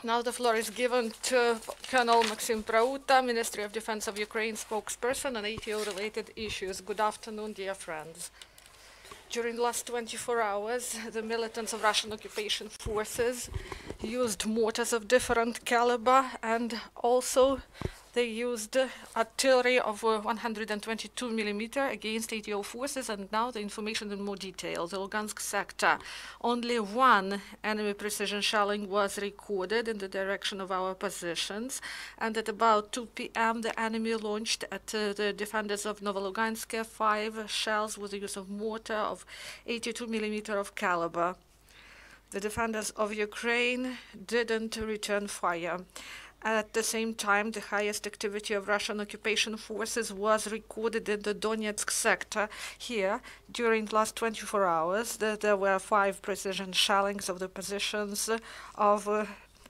Now the floor is given to Colonel Maksym Prauta, Ministry of Defense of Ukraine spokesperson on ATO-related issues. Good afternoon, dear friends. During the last 24 hours, the militants of Russian occupation forces used mortars of different caliber, and also they used artillery of 122 mm against ATO forces. And now the information in more detail. The Lugansk sector, only one enemy precision shelling was recorded in the direction of our positions, and at about 2 p.m. the enemy launched at the defenders of Novolugansk 5 shells with the use of mortar of 82 mm of caliber. The defenders of Ukraine didn't return fire. At the same time, the highest activity of Russian occupation forces was recorded in the Donetsk sector. Here, during the last 24 hours, there were 5 precision shellings of the positions of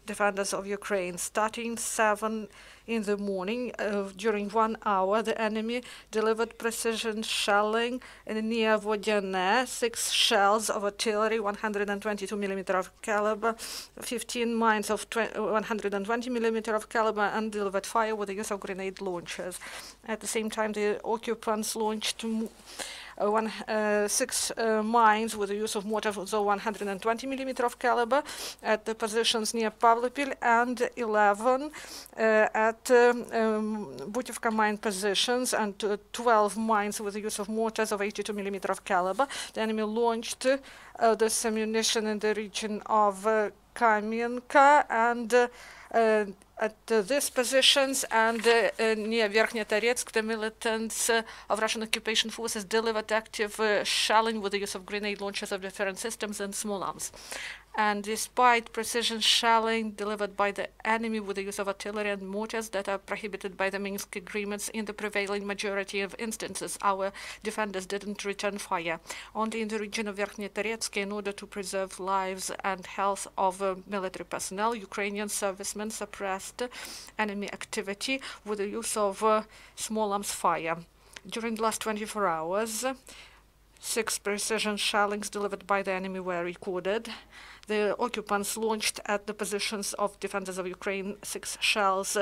defenders of Ukraine. Starting 7 in the morning, during 1 hour, the enemy delivered precision shelling near Vodiane, 6 shells of artillery, 122 mm of caliber, 15 mines of 120 mm of caliber, and delivered fire with the use of grenade launchers. At the same time, the occupants launched 6 mines with the use of mortar of 120 mm of caliber at the positions near Pavlopil, and 11 at Butivka mine positions, and 12 mines with the use of mortars of 82 mm of caliber. The enemy launched this ammunition in the region of Kamienka and at these positions, and near Verkhny Taretsk, the militants of Russian occupation forces delivered active shelling with the use of grenade launchers of different systems and small arms. And despite precision shelling delivered by the enemy with the use of artillery and mortars that are prohibited by the Minsk agreements, in the prevailing majority of instances, our defenders didn't return fire. Only in the region of Verkhny Taretsk, in order to preserve lives and health of military personnel, Ukrainian servicemen suppressed enemy activity with the use of small arms fire. During the last 24 hours, 6 precision shellings delivered by the enemy were recorded. The occupants launched at the positions of defenders of Ukraine 6 shells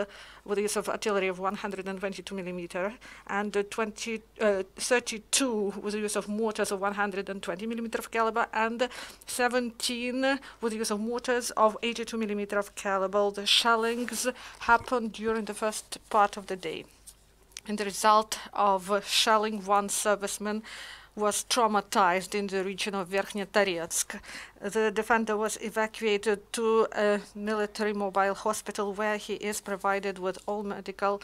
with the use of artillery of 122 mm, and 32 with the use of mortars of 120 mm of caliber, and 17 with the use of mortars of 82 mm of caliber. The shellings happened during the first part of the day. In the result of shelling, 1 serviceman was traumatized in the region of Verkhny Taretsk. The defender was evacuated to a military mobile hospital, where he is provided with all medical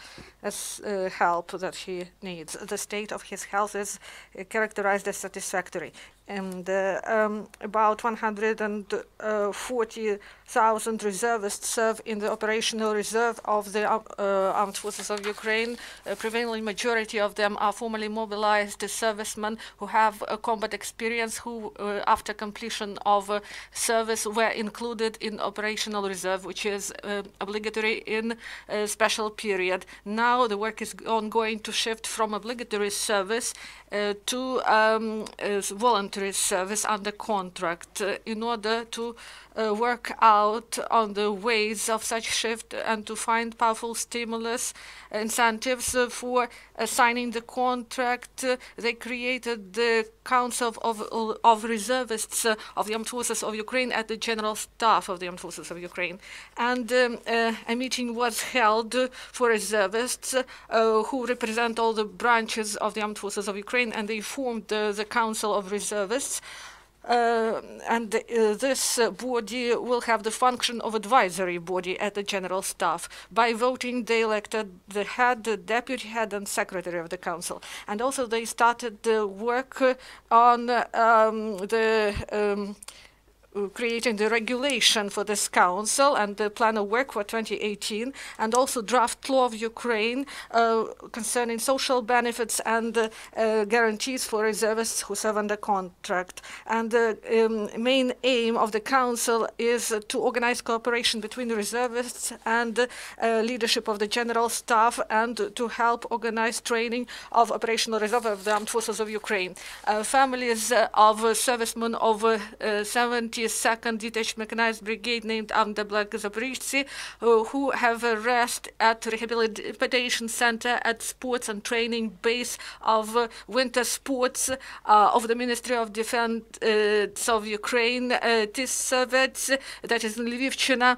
help that he needs. The state of his health is characterized as satisfactory. And about 140,000 reservists serve in the operational reserve of the armed forces of Ukraine. A prevailing majority of them are formally mobilized servicemen who have combat experience, who after completion of service were included in operational reserve, which is obligatory in a special period. Now the work is ongoing to shift from obligatory service to voluntary service under contract in order to work out on the ways of such shift and to find powerful stimulus incentives for signing the contract. They created the Council of Reservists of the Armed Forces of Ukraine at the General Staff of the Armed Forces of Ukraine. And a meeting was held for reservists who represent all the branches of the Armed Forces of Ukraine, and they formed the Council of Reservists. This body will have the function of advisory body at the General Staff. By voting, they elected the head, the deputy head, and secretary of the council. And also they started the work on creating the regulation for this council and the plan of work for 2018, and also draft law of Ukraine concerning social benefits and guarantees for reservists who serve under contract. And the main aim of the council is to organize cooperation between the reservists and leadership of the general staff, and to help organize training of operational reserve of the armed forces of Ukraine. Families of servicemen over 70 72nd Detached Mechanized Brigade named under Black Zaporizhzhy, who have a rest at rehabilitation center at sports and training base of winter sports of the Ministry of Defense of Ukraine. Tisovets, that is in Lvivchina,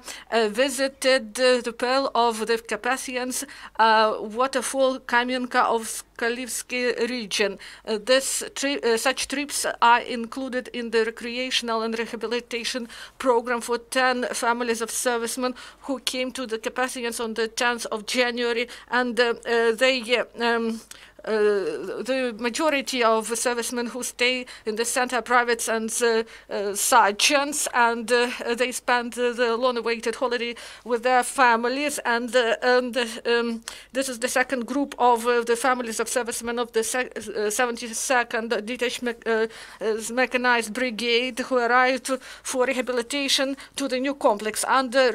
visited the Pearl of the Carpathians waterfall Kamenka of Skalivsky region. Such trips are included in the recreational and rehabilitation program for 10 families of servicemen who came to the Carpathians on the 10th of January, and the majority of servicemen who stay in the center are privates and sergeants, and they spend the long-awaited holiday with their families. And this is the second group of the families of servicemen of the 72nd Detached Mechanized Brigade who arrived for rehabilitation to the new complex. Until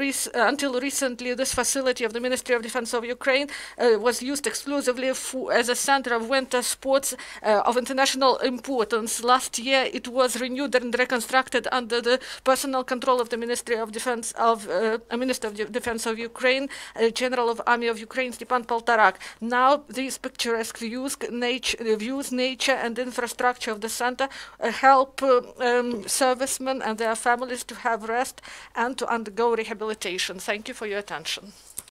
recently, this facility of the Ministry of Defense of Ukraine was used exclusively as a center of winter sports of international importance. Last year, it was renewed and reconstructed under the personal control of the Ministry of Defense of Minister of Defense of Ukraine, General of Army of Ukraine Stepan Poltorak. Now, these picturesque views, nature, and infrastructure of the center help servicemen and their families to have rest and to undergo rehabilitation. Thank you for your attention.